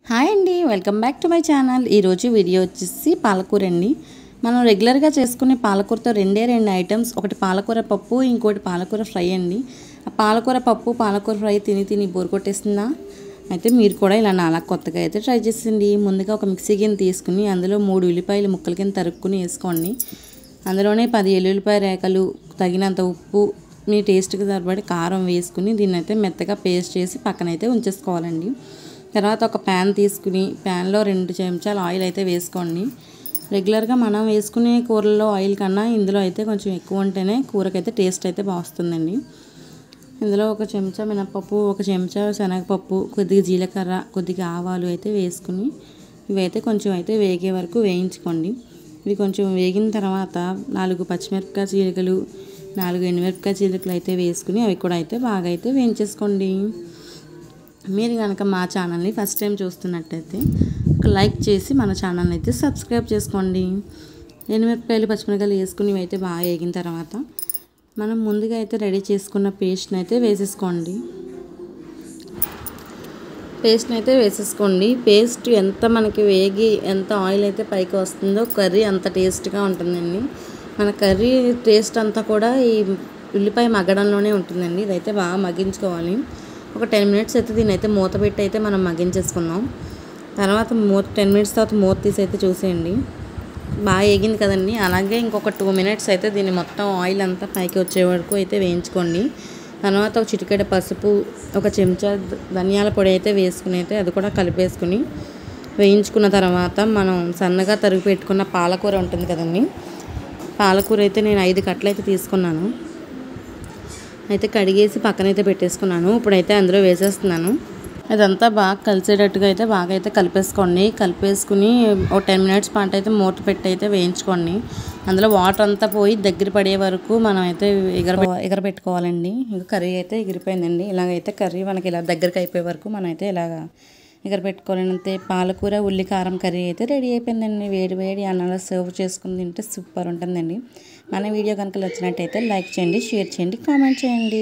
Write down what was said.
Hi అండి, welcome back to my channel. ఈరోజు video వచ్చేసి పాలకూర అండి. మనం రెగ్యులర్గా చేసుకునే పాలకూరతో రెండే ఐటమ్స్, ఒకటి పాలకూర పప్పు, ఇంకోటి పాలకూర ఫ్రై అండి. ఆ పాలకూర పప్పు పాలకూర ఫ్రై తిని తిని బోర్ కొట్టేస్తుందా? అయితే మీరు కూడా ఇలా నాలా కొత్తగా అయితే ట్రై చేసింది. ముందుగా ఒక మిక్సీ గిన్నె తీసుకుని అందులో 3 ఉల్లిపాయలు ముక్కల కింద తరుక్కుని వేసుకోండి. అందులోనే 10 ఎల్లుల్లిపాయ రేఖలు, తగినంత ఉప్పు, మీ టేస్ట్కి సరిపడి కారం వేసుకుని దీన్ని అయితే మెత్తగా పేస్ట్ చేసి పక్కనైతే ఉంచేసుకోవాలండి. తర్వాత ఒక ప్యాన్ తీసుకుని ప్యాన్లో 2 చెంచాలు ఆయిల్ అయితే వేసుకోండి. రెగ్యులర్గా మనం వేసుకునే కూరల్లో ఆయిల్ కన్నా ఇందులో అయితే కొంచెం ఎక్కువ ఉంటేనే కూరకైతే టేస్ట్ అయితే బాగుంటుందండి. ఇందులో ఒక చెంచా మినపప్పు, ఒక చెంచా శనగపప్పు, కొద్దిగా జీలకర్ర, కొద్దిగా ఆవాలు అయితే వేసుకుని ఇవైతే కొంచెం అయితే వేగే వరకు వేయించుకోండి. ఇవి కొంచెం వేగిన తర్వాత 4 పచ్చిమిరపకాయ చీలికలు, 4 ఎండుమిరపకాయ చీలికలు అయితే వేసుకుని అవి కూడా అయితే బాగా అయితే వేయించేసుకోండి. మీరు కనుక మా ఛానల్ని ఫస్ట్ టైం చూస్తున్నట్టయితే ఒక లైక్ చేసి మన ఛానల్ని అయితే సబ్స్క్రైబ్ చేసుకోండి. ఎండుమిరపకాయలు, పచ్చిమిరపకాయలు వేసుకుని అయితే బాగా వేగిన తర్వాత మనం ముందుగా అయితే రెడీ చేసుకున్న పేస్ట్ని అయితే వేసేసుకోండి. పేస్ట్ ఎంత మనకి వేగి ఎంత ఆయిల్ అయితే పైకి వస్తుందో కర్రీ అంత టేస్ట్గా ఉంటుందండి. మన కర్రీ టేస్ట్ అంతా కూడా ఈ ఉల్లిపాయ మగ్గడంలోనే ఉంటుందండి. ఇదైతే బాగా మగ్గించుకోవాలి. ఒక 10 మినిట్స్ అయితే దీని అయితే మూత పెట్టి అయితే మనం మగ్గించేసుకుందాం. తర్వాత 10 మినిట్స్ తర్వాత మూత తీసి అయితే చూసేయండి. బాగా వేగింది కదండి. అలాగే ఇంకొక 2 మినిట్స్ అయితే దీన్ని మొత్తం ఆయిల్ అంతా పైకి వచ్చే వరకు అయితే వేయించుకోండి. తర్వాత ఒక చిటికెడ పసుపు, ఒక చెంచా ధనియాల పొడి అయితే వేసుకుని అయితే అది కూడా కలిపేసుకుని వేయించుకున్న తర్వాత మనం సన్నగా తరిగి పెట్టుకున్న పాలకూర ఉంటుంది కదండి. పాలకూర అయితే నేను 5 కట్టలు అయితే తీసుకున్నాను. అయితే కడిగేసి పక్కనైతే పెట్టేసుకున్నాను. ఇప్పుడైతే అందులో వేసేస్తున్నాను. ఇదంతా బాగా కలిసేటట్టుగా అయితే బాగా అయితే కలిపేసుకుని ఒక 10 మినిట్స్ పాటు అయితే మూత పెట్టి అయితే వేయించుకోండి. అందులో వాటర్ అంతా పోయి దగ్గర పడే వరకు మనం అయితే ఎగరబెట్టుకోవాలండి. ఇంకా కర్రీ అయితే ఎగిరిపోయిందండి. ఇలాగైతే కర్రీ మనకి ఇలా దగ్గరికి అయిపోయే వరకు మనం అయితే ఇలాగ ఎగరబెట్టుకోవాలంటే పాలకూర ఉల్లి కారం కర్రీ అయితే రెడీ అయిపోయిందండి. వేడి వేడి అన్నంలో సర్వ్ చేసుకుని తింటే సూపర్ ఉంటుందండి. మన వీడియో కనుక నచ్చినట్టయితే లైక్ చేయండి, షేర్ చేయండి, కామెంట్ చేయండి.